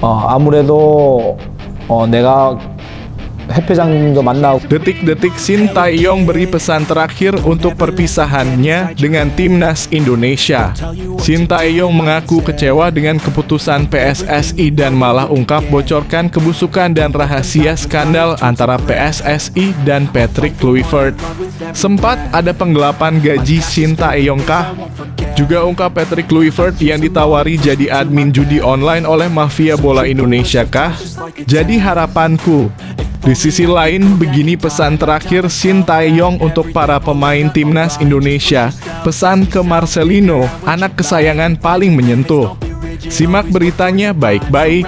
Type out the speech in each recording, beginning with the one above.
아무래도 내가 해패장님도 만나고 Detik-detik Sintayong beri pesan terakhir untuk perpisahannya dengan timnas Indonesia. Sintayong mengaku kecewa dengan keputusan PSSI dan malah ungkap bocorkan kebusukan dan rahasia skandal antara PSSI dan Patrick Kluivert. Sempat ada penggelapan gaji Sintayong kah? Juga ungkap Patrick Kluivert yang ditawari jadi admin judi online oleh mafia bola Indonesia kah? Jadi harapanku. Di sisi lain, begini pesan terakhir Sintayong untuk para pemain timnas Indonesia. Pesan ke Marcelino, anak kesayangan paling menyentuh. Simak beritanya baik-baik.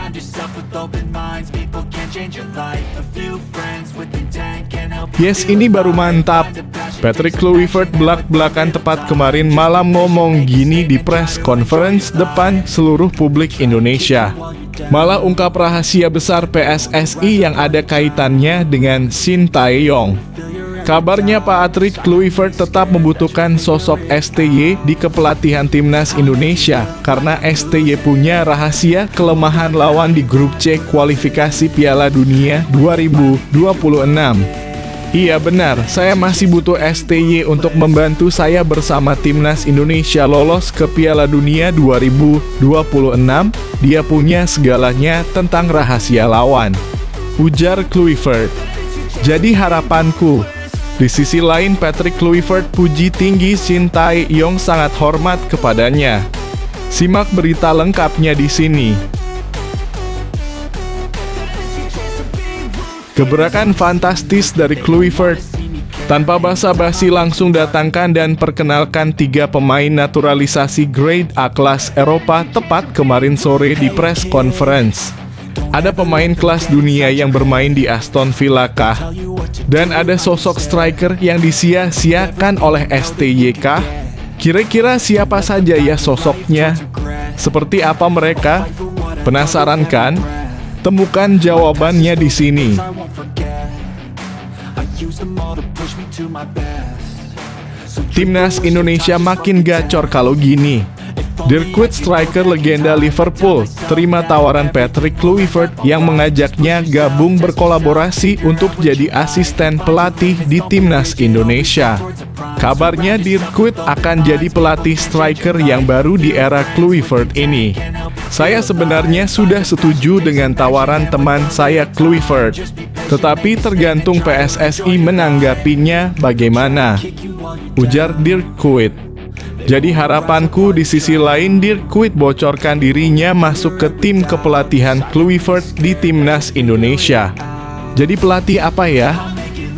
Yes, ini baru mantap. Patrick Kluivert belak-belakan tepat kemarin malam ngomong gini di press conference depan seluruh publik Indonesia. Malah ungkap rahasia besar PSSI yang ada kaitannya dengan Sintayong. Kabarnya Patrick Kluivert tetap membutuhkan sosok STY di kepelatihan timnas Indonesia karena STY punya rahasia kelemahan lawan di grup C kualifikasi Piala Dunia 2026. Iya benar, saya masih butuh STY untuk membantu saya bersama timnas Indonesia lolos ke Piala Dunia 2026. Dia punya segalanya tentang rahasia lawan, ujar Kluivert. Jadi harapanku. Di sisi lain, Patrick Kluivert puji tinggi Sintayong sangat hormat kepadanya. Simak berita lengkapnya di sini. Gebrakan fantastis dari Kluivert. Tanpa basa-basi langsung datangkan dan perkenalkan 3 pemain naturalisasi grade A kelas Eropa tepat kemarin sore di press conference. Ada pemain kelas dunia yang bermain di Aston Villa kah? Dan ada sosok striker yang disia-siakan oleh STY kah? Kira-kira siapa saja ya sosoknya? Seperti apa mereka? Penasaran kan? Temukan jawabannya di sini. Timnas Indonesia makin gacor kalau gini. Dirkut striker legenda Liverpool terima tawaran Patrick Kluivert yang mengajaknya gabung berkolaborasi untuk jadi asisten pelatih di timnas Indonesia. Kabarnya Dirkut akan jadi pelatih striker yang baru di era Kluivert ini. Saya sebenarnya sudah setuju dengan tawaran teman saya Kluivert, tetapi tergantung PSSI menanggapinya bagaimana, ujar Dirkut. Jadi harapanku di sisi lain Dirkut bocorkan dirinya masuk ke tim kepelatihan Kluivert di timnas Indonesia. Jadi pelatih apa ya?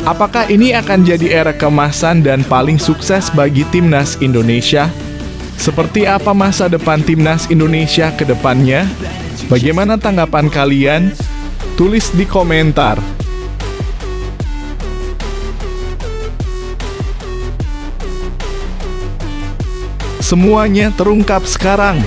Apakah ini akan jadi era keemasan dan paling sukses bagi timnas Indonesia? Seperti apa masa depan timnas Indonesia ke depannya? Bagaimana tanggapan kalian? Tulis di komentar. Semuanya terungkap sekarang.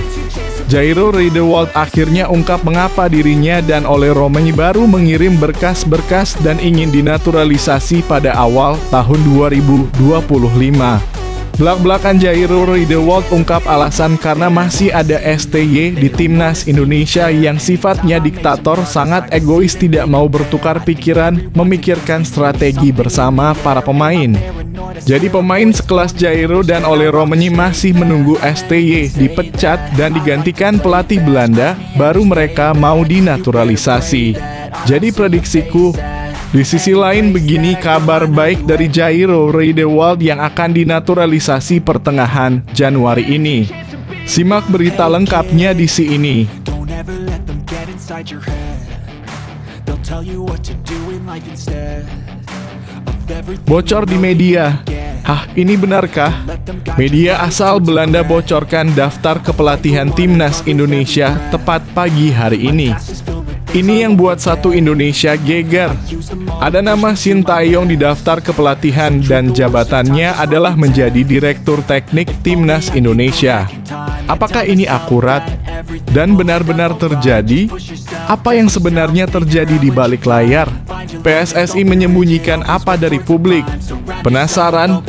Jairo Riedewald akhirnya ungkap mengapa dirinya dan Ole Romanyi baru mengirim berkas-berkas dan ingin dinaturalisasi pada awal tahun 2025. Belak-belakan Jairo Riedewald ungkap alasan karena masih ada STY di timnas Indonesia yang sifatnya diktator, sangat egois, tidak mau bertukar pikiran, memikirkan strategi bersama para pemain. Jadi pemain sekelas Jairo dan Ole Romanyi masih menunggu STY dipecat dan digantikan pelatih Belanda, baru mereka mau dinaturalisasi. Jadi prediksiku, di sisi lain begini kabar baik dari Jairo Riedewald yang akan dinaturalisasi pertengahan Januari ini. Simak berita lengkapnya di sini. Bocor di media. Hah, ini benarkah? Media asal Belanda bocorkan daftar kepelatihan timnas Indonesia tepat pagi hari ini. Ini yang buat satu Indonesia geger. Ada nama Sintayong di daftar kepelatihan dan jabatannya adalah menjadi Direktur Teknik Timnas Indonesia. Apakah ini akurat dan benar-benar terjadi? Apa yang sebenarnya terjadi di balik layar? PSSI menyembunyikan apa dari publik? Penasaran?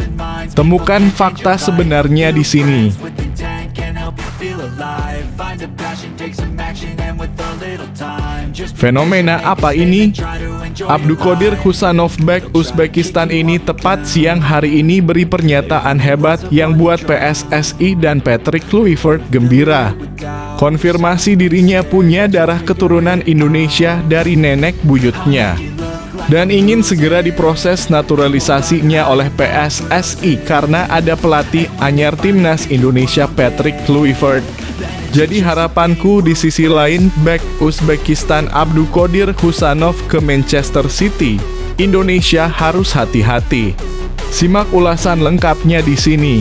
Temukan fakta sebenarnya di sini. Fenomena apa ini? Abduqodir Husanov bek Uzbekistan ini tepat siang hari ini beri pernyataan hebat yang buat PSSI dan Patrick Kluivert gembira. Konfirmasi dirinya punya darah keturunan Indonesia dari nenek buyutnya dan ingin segera diproses naturalisasinya oleh PSSI karena ada pelatih anyar timnas Indonesia Patrick Kluivert. Jadi harapanku di sisi lain bek Uzbekistan Abduqodir Husanov ke Manchester City. Indonesia harus hati-hati. Simak ulasan lengkapnya di sini.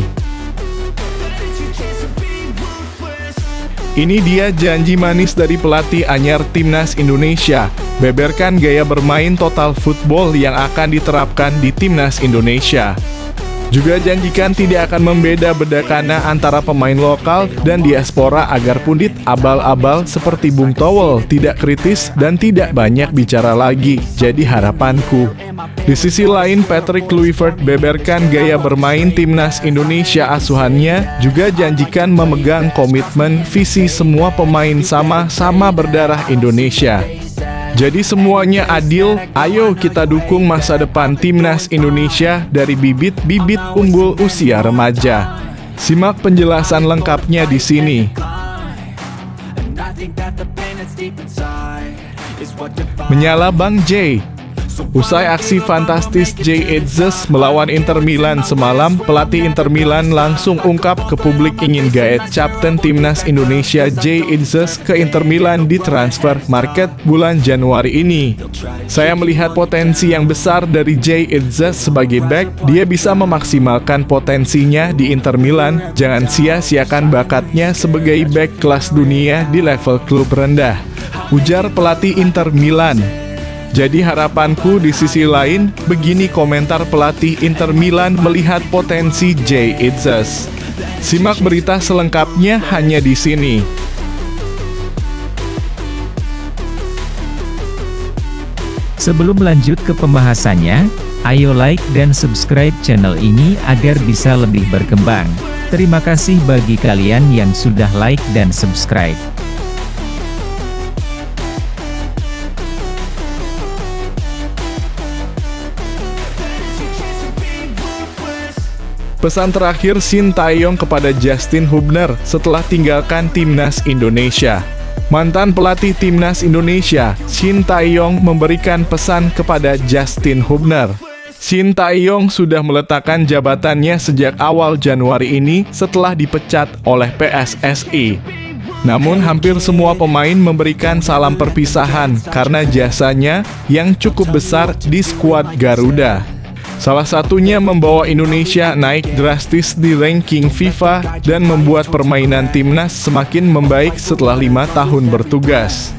Ini dia janji manis dari pelatih anyar timnas Indonesia. Beberkan gaya bermain total football yang akan diterapkan di timnas Indonesia. Juga janjikan tidak akan membeda-bedakan antara pemain lokal dan diaspora agar pundit abal-abal seperti Bung Towel tidak kritis dan tidak banyak bicara lagi. Jadi harapanku. Di sisi lain, Patrick Kluivert beberkan gaya bermain timnas Indonesia asuhannya, juga janjikan memegang komitmen visi semua pemain sama-sama berdarah Indonesia. Jadi semuanya adil, ayo kita dukung masa depan timnas Indonesia dari bibit-bibit unggul usia remaja. Simak penjelasan lengkapnya di sini. Menyala Bang J. Usai aksi fantastis Jay Itzes melawan Inter Milan semalam, pelatih Inter Milan langsung ungkap ke publik ingin gaet Kapten Timnas Indonesia Jay Itzes ke Inter Milan di transfer market bulan Januari ini. Saya melihat potensi yang besar dari Jay Itzes sebagai back, dia bisa memaksimalkan potensinya di Inter Milan, jangan sia-siakan bakatnya sebagai back kelas dunia di level klub rendah, ujar pelatih Inter Milan. Jadi harapanku di sisi lain, begini komentar pelatih Inter Milan melihat potensi Jay Itzes. Simak berita selengkapnya hanya di sini. Sebelum lanjut ke pembahasannya, ayo like dan subscribe channel ini agar bisa lebih berkembang. Terima kasih bagi kalian yang sudah like dan subscribe. Pesan terakhir Shin Tae-yong kepada Justin Hubner setelah tinggalkan timnas Indonesia. Mantan pelatih timnas Indonesia, Shin Tae-yong memberikan pesan kepada Justin Hubner. Shin Tae-yong sudah meletakkan jabatannya sejak awal Januari ini setelah dipecat oleh PSSI. Namun hampir semua pemain memberikan salam perpisahan karena jasanya yang cukup besar di skuad Garuda. Salah satunya membawa Indonesia naik drastis di ranking FIFA dan membuat permainan timnas semakin membaik setelah 5 tahun bertugas.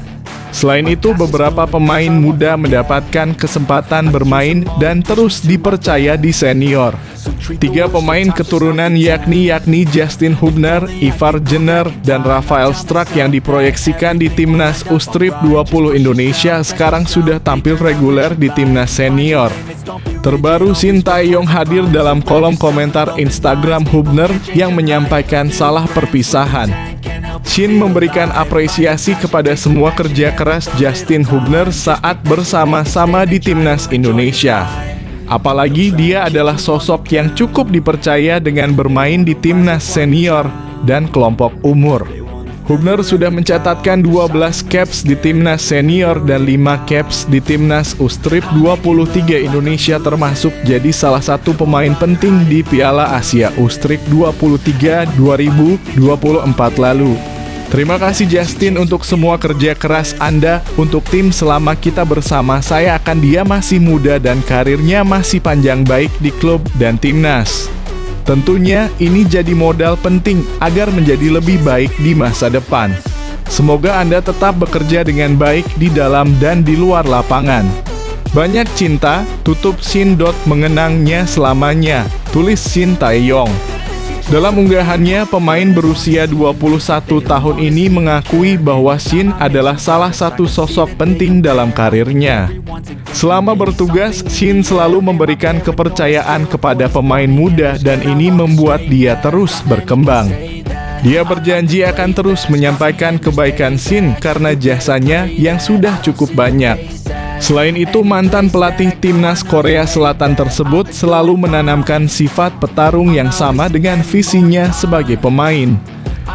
Selain itu, beberapa pemain muda mendapatkan kesempatan bermain dan terus dipercaya di senior. 3 pemain keturunan yakni Justin Hubner, Ivar Jenner, dan Rafael Struijk yang diproyeksikan di timnas U-Strip 20 Indonesia sekarang sudah tampil reguler di timnas senior. Terbaru, Shin Tae-yong hadir dalam kolom komentar Instagram Hubner yang menyampaikan salah perpisahan. Shin memberikan apresiasi kepada semua kerja keras Justin Hubner saat bersama-sama di timnas Indonesia. Apalagi dia adalah sosok yang cukup dipercaya dengan bermain di timnas senior dan kelompok umur. Hubner sudah mencatatkan 12 caps di timnas senior dan 5 caps di timnas U-Strip 23 Indonesia, termasuk jadi salah satu pemain penting di Piala Asia U-Strip 23 2024 lalu. Terima kasih Justin untuk semua kerja keras Anda untuk tim selama kita bersama. Saya akan dia masih muda dan karirnya masih panjang baik di klub dan timnas. Tentunya ini jadi modal penting agar menjadi lebih baik di masa depan. Semoga Anda tetap bekerja dengan baik di dalam dan di luar lapangan. Banyak cinta, tutup Shin. Mengenangnya selamanya, tulis Shin Tae-yong. Dalam unggahannya, pemain berusia 21 tahun ini mengakui bahwa Shin adalah salah satu sosok penting dalam karirnya. Selama bertugas, Shin selalu memberikan kepercayaan kepada pemain muda dan ini membuat dia terus berkembang. Dia berjanji akan terus menyampaikan kebaikan Shin karena jasanya yang sudah cukup banyak. Selain itu, mantan pelatih timnas Korea Selatan tersebut selalu menanamkan sifat petarung yang sama dengan visinya sebagai pemain.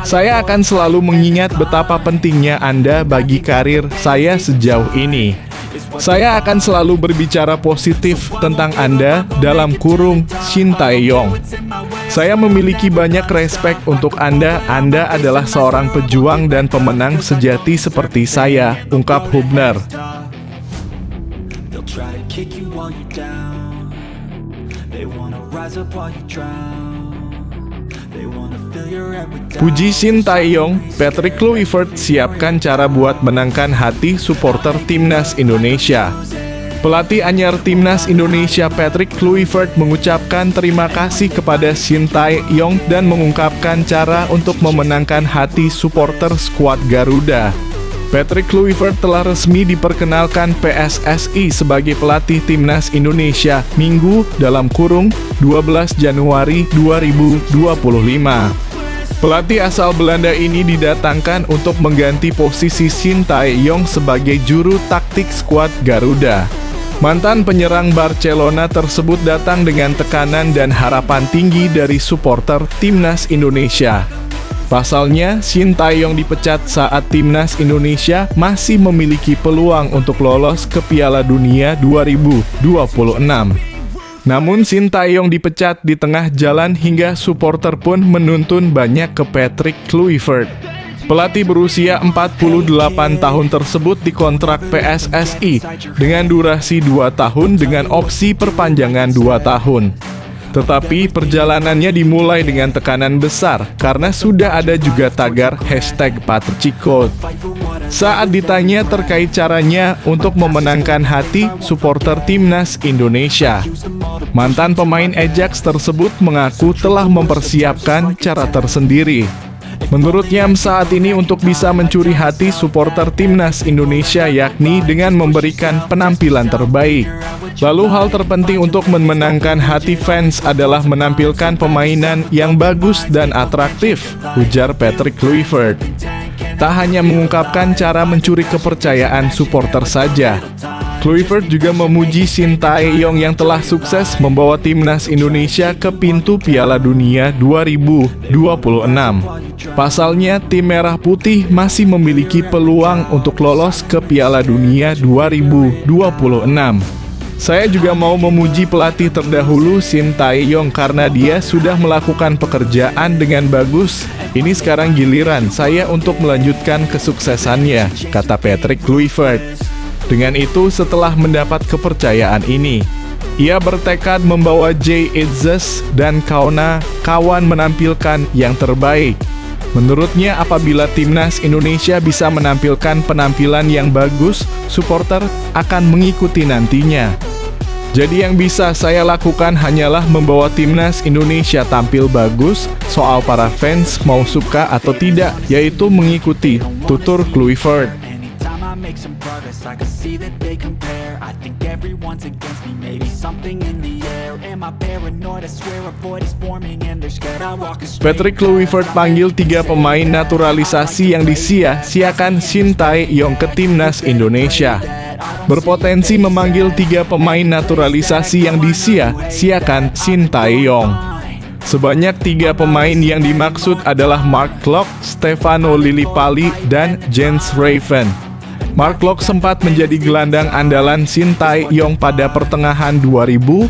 Saya akan selalu mengingat betapa pentingnya Anda bagi karir saya sejauh ini. Saya akan selalu berbicara positif tentang Anda dalam kurung Shin Tae-yong. Saya memiliki banyak respek untuk Anda. Anda adalah seorang pejuang dan pemenang sejati seperti saya, ungkap Hubner. Try to kick you while you're down. They wanna rise up while you drown. They wanna fill your head with doubt. Puji Shin Tae-yong, Patrick Kluivert siapkan cara buat menangkan hati supporter timnas Indonesia. Pelatih anyar timnas Indonesia Patrick Kluivert mengucapkan terima kasih kepada Shin Tae-yong dan mengungkapkan cara untuk memenangkan hati supporter skuad Garuda. Patrick Kluivert telah resmi diperkenalkan PSSI sebagai pelatih timnas Indonesia Minggu dalam kurung 12 Januari 2025. Pelatih asal Belanda ini didatangkan untuk mengganti posisi Shin Tae-yong sebagai juru taktik skuad Garuda. Mantan penyerang Barcelona tersebut datang dengan tekanan dan harapan tinggi dari supporter timnas Indonesia. Pasalnya, Shin Tae-yong dipecat saat timnas Indonesia masih memiliki peluang untuk lolos ke Piala Dunia 2026. Namun Shin Tae-yong dipecat di tengah jalan hingga supporter pun menuntun banyak ke Patrick Kluivert. Pelatih berusia 48 tahun tersebut dikontrak PSSI dengan durasi 2 tahun dengan opsi perpanjangan 2 tahun. Tetapi perjalanannya dimulai dengan tekanan besar karena sudah ada juga tagar #Patricot. Saat ditanya terkait caranya untuk memenangkan hati supporter timnas Indonesia, mantan pemain Ajax tersebut mengaku telah mempersiapkan cara tersendiri. Menurutnya saat ini untuk bisa mencuri hati supporter timnas Indonesia yakni dengan memberikan penampilan terbaik. Lalu hal terpenting untuk memenangkan hati fans adalah menampilkan permainan yang bagus dan atraktif, ujar Patrick Kluivert. Tak hanya mengungkapkan cara mencuri kepercayaan supporter saja, Kluivert juga memuji Shin Tae-yong yang telah sukses membawa timnas Indonesia ke pintu Piala Dunia 2026. Pasalnya, tim Merah Putih masih memiliki peluang untuk lolos ke Piala Dunia 2026. Saya juga mau memuji pelatih terdahulu Shin Tae-yong karena dia sudah melakukan pekerjaan dengan bagus. Ini sekarang giliran saya untuk melanjutkan kesuksesannya, kata Patrick Kluivert. Dengan itu, setelah mendapat kepercayaan ini, ia bertekad membawa Jay Itzes dan kawan menampilkan yang terbaik. Menurutnya, apabila timnas Indonesia bisa menampilkan penampilan yang bagus, supporter akan mengikuti nantinya. Jadi yang bisa saya lakukan hanyalah membawa timnas Indonesia tampil bagus, soal para fans mau suka atau tidak, yaitu mengikuti, tutur Kluivert. Make some progress, I can see that they compare. I think everyone's against me, maybe something in the air. Am I paranoid? I swear a void is forming and they're scared I walk straight. Patrick Kluivert panggil 3 pemain naturalisasi yang disia-siakan Shin Tae-yong ke timnas Indonesia. Berpotensi memanggil 3 pemain naturalisasi yang disia-siakan Shin Tae-yong. Sebanyak 3 pemain yang dimaksud adalah Mark Klok, Stefano Lillipali, dan Jens Raven. Mark Klok sempat menjadi gelandang andalan Shin Tae-yong pada pertengahan 2022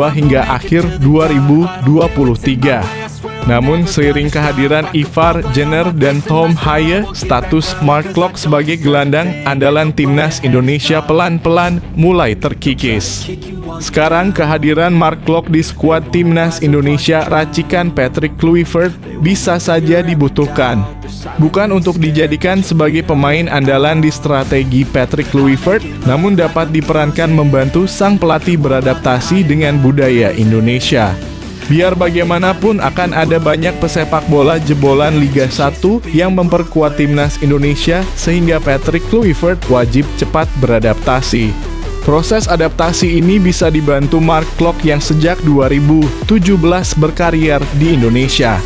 hingga akhir 2023. Namun seiring kehadiran Ivar Jenner dan Tom Haye, status Mark Klok sebagai gelandang andalan timnas Indonesia pelan-pelan mulai terkikis. Sekarang kehadiran Mark Klok di skuad timnas Indonesia racikan Patrick Kluivert bisa saja dibutuhkan. Bukan untuk dijadikan sebagai pemain andalan di strategi Patrick Kluivert, namun dapat diperankan membantu sang pelatih beradaptasi dengan budaya Indonesia. Biar bagaimanapun akan ada banyak pesepak bola jebolan Liga 1 yang memperkuat timnas Indonesia sehingga Patrick Kluivert wajib cepat beradaptasi. Proses adaptasi ini bisa dibantu Mark Klok yang sejak 2017 berkarier di Indonesia.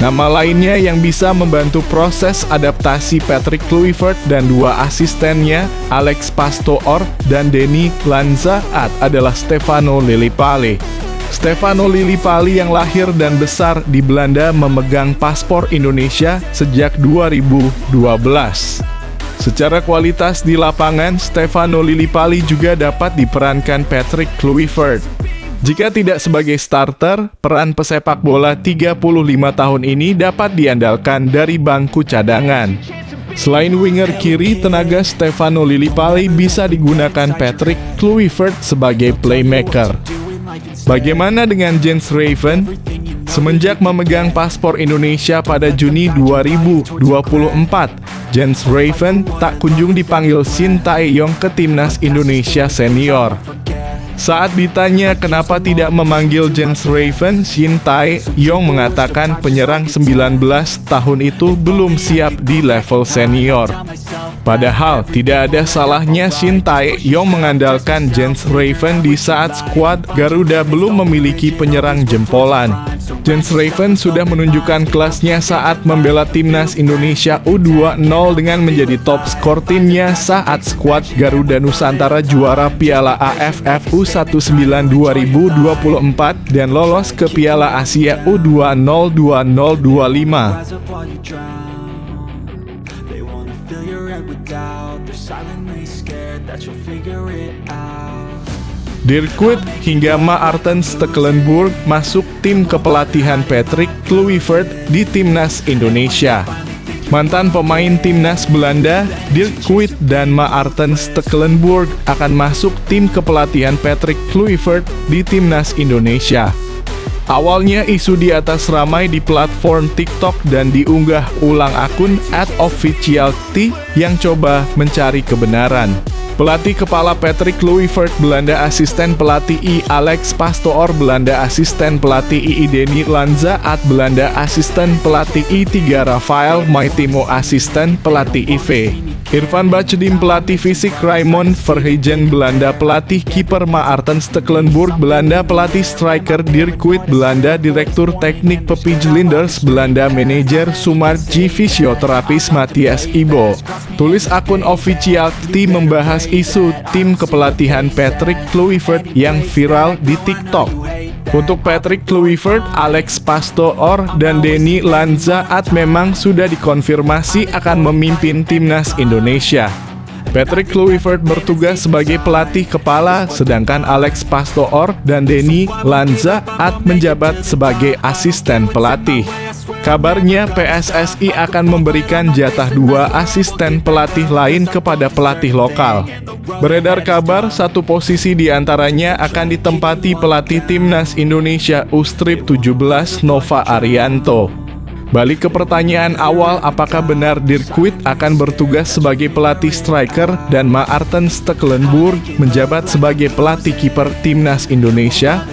Nama lainnya yang bisa membantu proses adaptasi Patrick Kluivert dan dua asistennya, Alex Pastoor dan Denny Lanzaat, adalah Stefano Lillipali. Stefano Lillipali yang lahir dan besar di Belanda memegang paspor Indonesia sejak 2012. Secara kualitas di lapangan, Stefano Lillipali juga dapat diperankan Patrick Kluivert. Jika tidak sebagai starter, peran pesepak bola 35 tahun ini dapat diandalkan dari bangku cadangan. Selain winger kiri, tenaga Stefano Lillipali bisa digunakan Patrick Kluivert sebagai playmaker. Bagaimana dengan Jens Raven? Semenjak memegang paspor Indonesia pada Juni 2024, Jens Raven tak kunjung dipanggil Shin Tae-yong ke timnas Indonesia senior. Saat ditanya kenapa tidak memanggil Jens Raven, Shin Tae-yong mengatakan penyerang 19 tahun itu belum siap di level senior. Padahal tidak ada salahnya Shin Tae-yong mengandalkan Jens Raven di saat skuad Garuda belum memiliki penyerang jempolan. Jens Raven sudah menunjukkan kelasnya saat membela timnas Indonesia U20 dengan menjadi top skor timnya saat skuad Garuda Nusantara juara Piala AFF U19 2024 dan lolos ke Piala Asia U20 2025. Dirk Kuyt hingga Maarten Stekelenburg masuk tim kepelatihan Patrick Kluivert di timnas Indonesia. Mantan pemain timnas Belanda, Dirk Kuyt dan Maarten Stekelenburg akan masuk tim kepelatihan Patrick Kluivert di timnas Indonesia. Awalnya isu di atas ramai di platform TikTok dan diunggah ulang akun @officialty yang coba mencari kebenaran. Pelatih kepala Patrick Kluivert Belanda, asisten pelatih I Alex Pastoor Belanda, asisten pelatih I Denny Lanzaat Belanda, asisten pelatih I3 Rafael Maitimo, asisten pelatih IV Irfan Bachediem, pelatih fisik Raymond Verheijen Belanda, pelatih kiper Maarten Stekelenburg Belanda, pelatih striker Dirk Kuyt Belanda, direktur teknik Pepij Linders Belanda, manajer Sumarji, fisioterapis Matthias Ibo. Tulis akun Officialty membahas isu tim kepelatihan Patrick Kluivert yang viral di TikTok. Untuk Patrick Kluivert, Alex Pastoor dan Denny Lanzaat memang sudah dikonfirmasi akan memimpin timnas Indonesia. Patrick Kluivert bertugas sebagai pelatih kepala, sedangkan Alex Pastoor dan Denny Lanzaat menjabat sebagai asisten pelatih. Kabarnya PSSI akan memberikan jatah 2 asisten pelatih lain kepada pelatih lokal. Beredar kabar satu posisi diantaranya akan ditempati pelatih timnas Indonesia U-Strip 17 Nova Arianto. Balik ke pertanyaan awal, apakah benar Dirk Kuyt akan bertugas sebagai pelatih striker dan Maarten Stekelenburg menjabat sebagai pelatih kiper timnas Indonesia?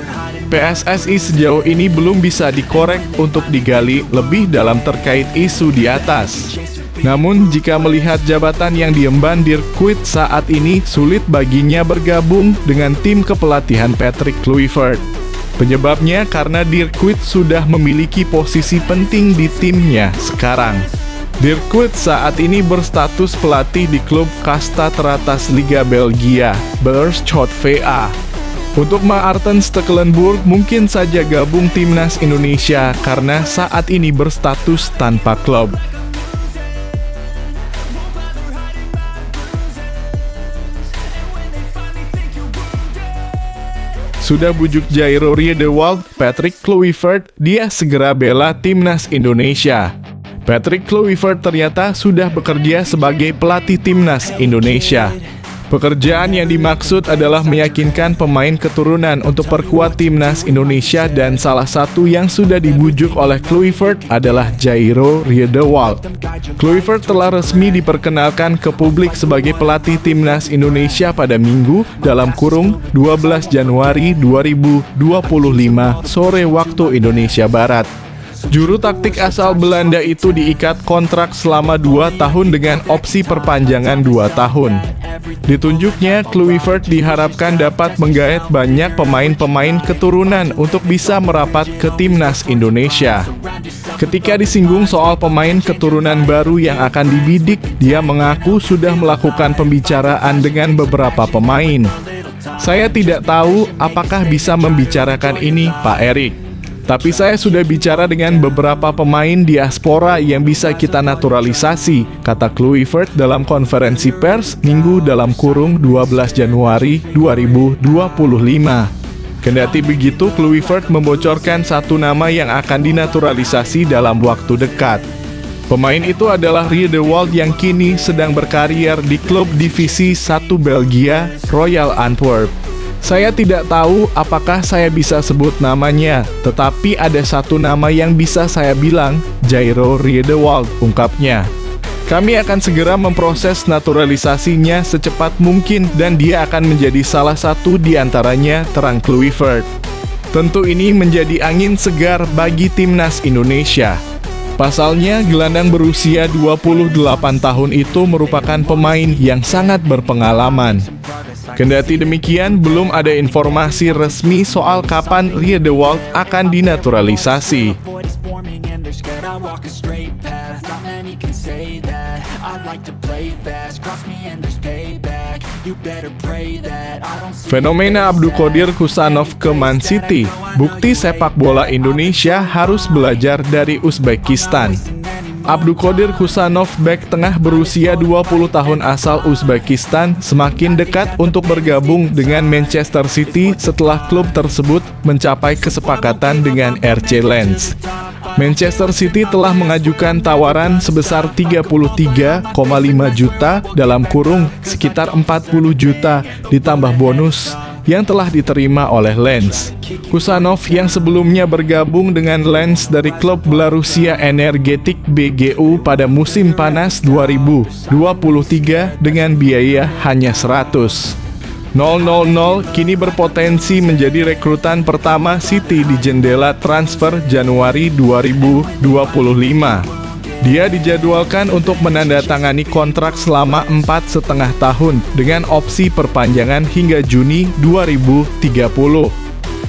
PSSI sejauh ini belum bisa dikorek untuk digali lebih dalam terkait isu di atas. Namun, jika melihat jabatan yang diemban Dirk Kuyt saat ini, sulit baginya bergabung dengan tim kepelatihan Patrick Kluivert. Penyebabnya karena Dirk Kuyt sudah memiliki posisi penting di timnya sekarang. Dirk Kuyt saat ini berstatus pelatih di klub kasta teratas Liga Belgia, Beerschot VA. Untuk Maarten Stekelenburg mungkin saja gabung timnas Indonesia karena saat ini berstatus tanpa klub. Sudah bujuk Jairo Riedewald, Patrick Kluivert, dia segera bela timnas Indonesia. Patrick Kluivert ternyata sudah bekerja sebagai pelatih timnas Indonesia. Pekerjaan yang dimaksud adalah meyakinkan pemain keturunan untuk perkuat timnas Indonesia dan salah satu yang sudah dibujuk oleh Kluivert adalah Jairo Riedewald. Kluivert telah resmi diperkenalkan ke publik sebagai pelatih timnas Indonesia pada Minggu (12 Januari 2025) sore waktu Indonesia Barat. Juru taktik asal Belanda itu diikat kontrak selama 2 tahun dengan opsi perpanjangan 2 tahun. Ditunjuknya, Kluivert diharapkan dapat menggaet banyak pemain-pemain keturunan untuk bisa merapat ke timnas Indonesia. Ketika disinggung soal pemain keturunan baru yang akan dibidik, dia mengaku sudah melakukan pembicaraan dengan beberapa pemain. Saya tidak tahu apakah bisa membicarakan ini, Pak Erik. Tapi saya sudah bicara dengan beberapa pemain diaspora yang bisa kita naturalisasi, kata Kluivert dalam konferensi pers Minggu dalam kurung 12 Januari 2025. Kendati begitu, Kluivert membocorkan satu nama yang akan dinaturalisasi dalam waktu dekat. Pemain itu adalah Riedewald yang kini sedang berkarier di klub divisi 1 Belgia, Royal Antwerp. Saya tidak tahu apakah saya bisa sebut namanya, tetapi ada satu nama yang bisa saya bilang, Jairo Riedewald, ungkapnya. Kami akan segera memproses naturalisasinya secepat mungkin dan dia akan menjadi salah satu di antaranya, terang Kluivert. Tentu ini menjadi angin segar bagi timnas Indonesia. Pasalnya, gelandang berusia 28 tahun itu merupakan pemain yang sangat berpengalaman. Kendati demikian, belum ada informasi resmi soal kapan Riedewald akan dinaturalisasi. Fenomena Abdulqodir Husanov ke Man City, bukti sepak bola Indonesia harus belajar dari Uzbekistan. Abdulqodir Husanov, bek tengah berusia 20 tahun asal Uzbekistan, semakin dekat untuk bergabung dengan Manchester City setelah klub tersebut mencapai kesepakatan dengan RC Lens. Manchester City telah mengajukan tawaran sebesar 33,5 juta dalam kurung sekitar 40 juta ditambah bonus yang telah diterima oleh Lens. Husanov yang sebelumnya bergabung dengan Lens dari klub Belarusia Energetik BGU pada musim panas 2023 dengan biaya hanya 100.000 kini berpotensi menjadi rekrutan pertama City di jendela transfer Januari 2025. Dia dijadwalkan untuk menandatangani kontrak selama 4,5 tahun dengan opsi perpanjangan hingga Juni 2030.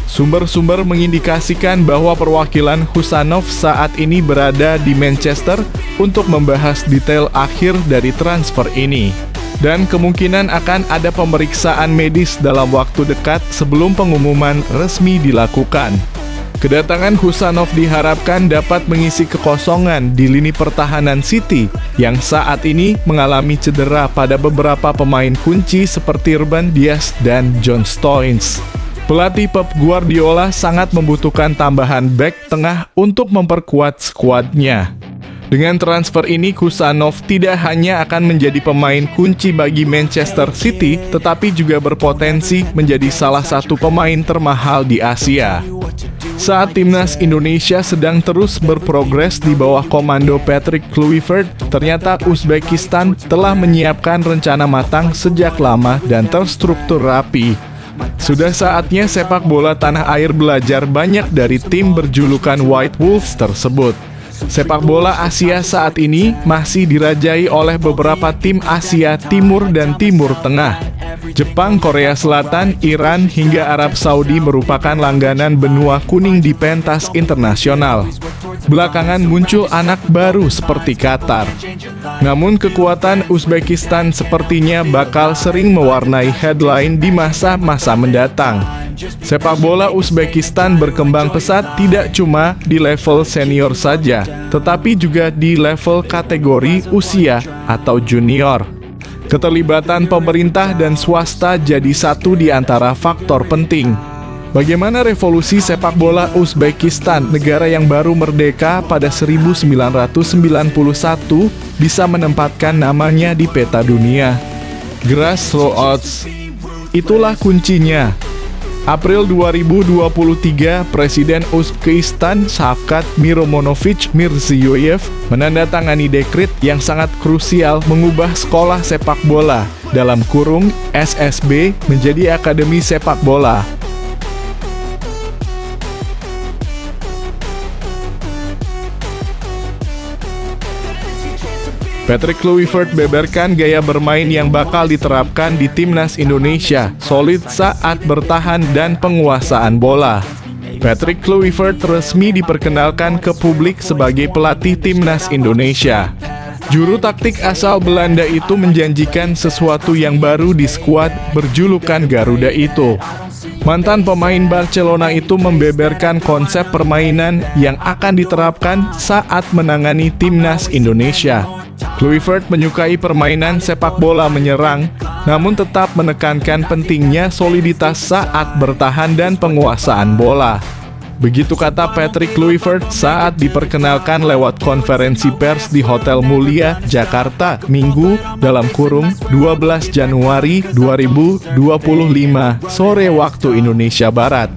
Sumber-sumber mengindikasikan bahwa perwakilan Husanov saat ini berada di Manchester untuk membahas detail akhir dari transfer ini. Dan kemungkinan akan ada pemeriksaan medis dalam waktu dekat sebelum pengumuman resmi dilakukan. Kedatangan Husanov diharapkan dapat mengisi kekosongan di lini pertahanan City yang saat ini mengalami cedera pada beberapa pemain kunci seperti Ruben Dias dan John Stones. Pelatih Pep Guardiola sangat membutuhkan tambahan bek tengah untuk memperkuat skuadnya. Dengan transfer ini, Husanov tidak hanya akan menjadi pemain kunci bagi Manchester City, tetapi juga berpotensi menjadi salah satu pemain termahal di Asia. Saat timnas Indonesia sedang terus berprogres di bawah komando Patrick Kluivert, ternyata Uzbekistan telah menyiapkan rencana matang sejak lama dan terstruktur rapi. Sudah saatnya sepak bola tanah air belajar banyak dari tim berjulukan White Wolves tersebut. Sepak bola Asia saat ini masih dirajai oleh beberapa tim Asia Timur dan Timur Tengah. Jepang, Korea Selatan, Iran, hingga Arab Saudi merupakan langganan benua kuning di pentas internasional. Belakangan muncul anak baru seperti Qatar. Namun kekuatan Uzbekistan sepertinya bakal sering mewarnai headline di masa-masa mendatang. Sepak bola Uzbekistan berkembang pesat tidak cuma di level senior saja, tetapi juga di level kategori usia atau junior. Keterlibatan pemerintah dan swasta jadi satu di antara faktor penting. Bagaimana revolusi sepak bola Uzbekistan, negara yang baru merdeka pada 1991, bisa menempatkan namanya di peta dunia? Grassroots, itulah kuncinya. April 2023, Presiden Uzbekistan Shavkat Miromonovich Mirziyoyev menandatangani dekret yang sangat krusial mengubah sekolah sepak bola dalam kurung SSB menjadi Akademi Sepak Bola. Patrick Kluivert beberkan gaya bermain yang bakal diterapkan di timnas Indonesia, solid saat bertahan dan penguasaan bola. Patrick Kluivert resmi diperkenalkan ke publik sebagai pelatih timnas Indonesia. Juru taktik asal Belanda itu menjanjikan sesuatu yang baru di skuad berjulukan Garuda itu. Mantan pemain Barcelona itu membeberkan konsep permainan yang akan diterapkan saat menangani timnas Indonesia. Kluivert menyukai permainan sepak bola menyerang, namun tetap menekankan pentingnya soliditas saat bertahan dan penguasaan bola. Begitu kata Patrick Kluivert saat diperkenalkan lewat konferensi pers di Hotel Mulia, Jakarta, Minggu, (12 Januari 2025, sore waktu Indonesia Barat.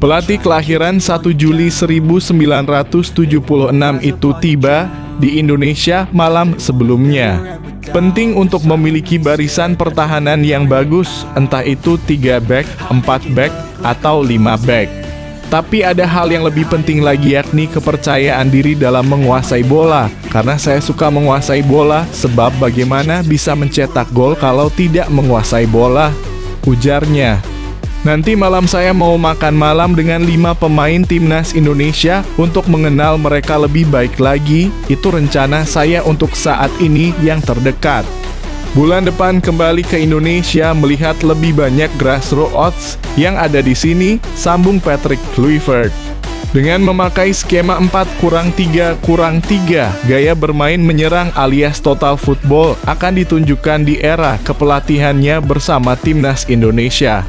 Pelatih kelahiran 1 Juli 1976 itu tiba di Indonesia malam sebelumnya. Penting untuk memiliki barisan pertahanan yang bagus, entah itu 3 back, 4 back, atau 5 back. Tapi ada hal yang lebih penting lagi, yakni kepercayaan diri dalam menguasai bola. Karena saya suka menguasai bola, sebab bagaimana bisa mencetak gol kalau tidak menguasai bola, ujarnya. Nanti malam saya mau makan malam dengan 5 pemain timnas Indonesia untuk mengenal mereka lebih baik lagi. Itu rencana saya untuk saat ini yang terdekat. Bulan depan kembali ke Indonesia melihat lebih banyak grassroots yang ada di sini, sambung Patrick Kluivert. Dengan memakai skema 4-3-3, gaya bermain menyerang alias total football akan ditunjukkan di era kepelatihannya bersama timnas Indonesia.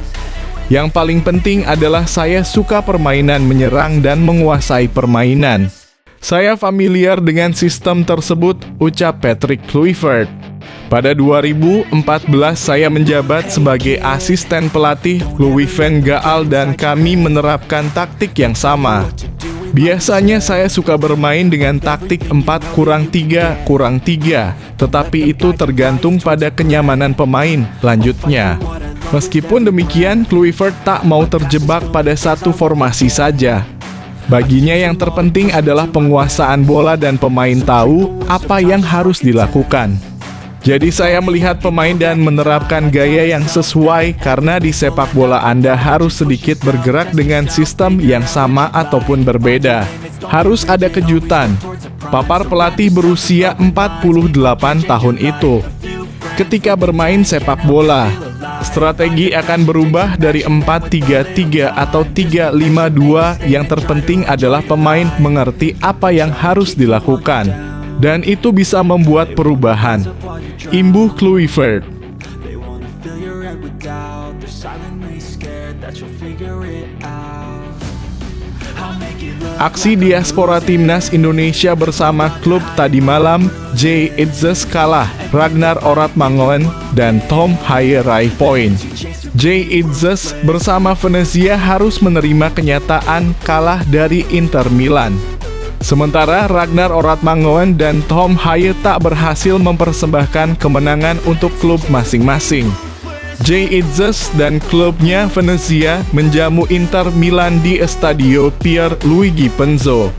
Yang paling penting adalah saya suka permainan menyerang dan menguasai permainan. Saya familiar dengan sistem tersebut, ucap Patrick Kluivert. Pada 2014 saya menjabat sebagai asisten pelatih Louis van Gaal dan kami menerapkan taktik yang sama. Biasanya saya suka bermain dengan taktik 4-3-3, tetapi itu tergantung pada kenyamanan pemain, lanjutnya. Meskipun demikian, Kluivert tak mau terjebak pada satu formasi saja. Baginya yang terpenting adalah penguasaan bola dan pemain tahu apa yang harus dilakukan. Jadi saya melihat pemain dan menerapkan gaya yang sesuai karena di sepak bola Anda harus sedikit bergerak dengan sistem yang sama ataupun berbeda. Harus ada kejutan. Papar pelatih berusia 48 tahun itu. Ketika bermain sepak bola, strategi akan berubah dari 4-3-3 atau 3-5-2. Yang terpenting adalah pemain mengerti apa yang harus dilakukan. Dan itu bisa membuat perubahan. Imbuh Kluivert. Aksi diaspora timnas Indonesia bersama klub tadi malam, Jay Itzes kalah, Ragnar Oratmangoen dan Tom Haye raih poin. Jay Itzes bersama Venezia harus menerima kenyataan kalah dari Inter Milan. Sementara Ragnar Oratmangoen dan Tom Haye tak berhasil mempersembahkan kemenangan untuk klub masing-masing. Jay Itzes dan klubnya Venezia menjamu Inter Milan di Estadio Pierluigi Penzo.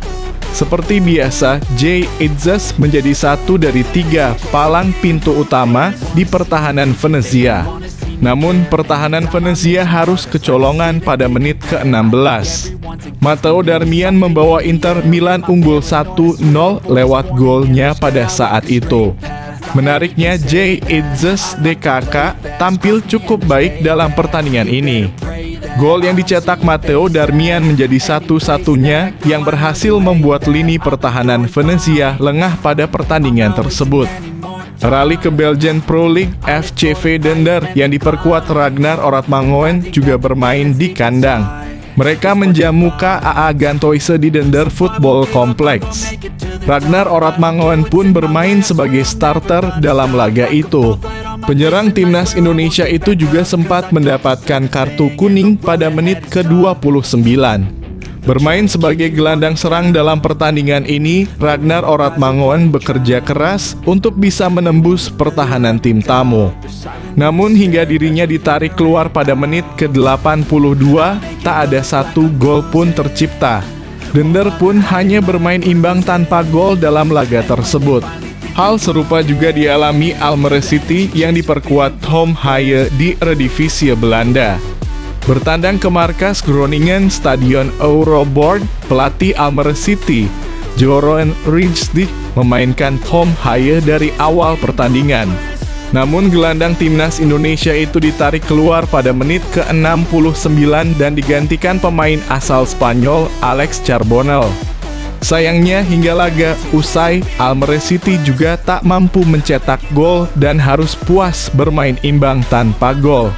Seperti biasa, Jay Itzes menjadi satu dari 3 palang pintu utama di pertahanan Venezia. Namun, pertahanan Venezia harus kecolongan pada menit ke-16. Matteo Darmian membawa Inter Milan unggul 1-0 lewat golnya pada saat itu. Menariknya, Jay Itzes DKK tampil cukup baik dalam pertandingan ini. Gol yang dicetak Matteo Darmian menjadi satu-satunya yang berhasil membuat lini pertahanan Venezia lengah pada pertandingan tersebut. Rally ke Belgian Pro League, FCV Dender yang diperkuat Ragnar Oratmangoen juga bermain di kandang. Mereka menjamu KAA Gantoise di Dender Football Complex. Ragnar Oratmangoen pun bermain sebagai starter dalam laga itu. Penyerang timnas Indonesia itu juga sempat mendapatkan kartu kuning pada menit ke-29. Bermain sebagai gelandang serang dalam pertandingan ini, Ragnar Oratmangoen bekerja keras untuk bisa menembus pertahanan tim tamu. Namun hingga dirinya ditarik keluar pada menit ke-82, tak ada satu gol pun tercipta. Dender pun hanya bermain imbang tanpa gol dalam laga tersebut. Hal serupa juga dialami Almere City yang diperkuat Tom Haye di Eredivisie Belanda. Bertandang ke markas Groningen Stadion Euroborg, pelatih Almere City, Joran Rijsdijk, memainkan Tom Haye dari awal pertandingan. Namun gelandang timnas Indonesia itu ditarik keluar pada menit ke-69 dan digantikan pemain asal Spanyol Alex Charbonel. Sayangnya hingga laga usai, Almere City juga tak mampu mencetak gol dan harus puas bermain imbang tanpa gol.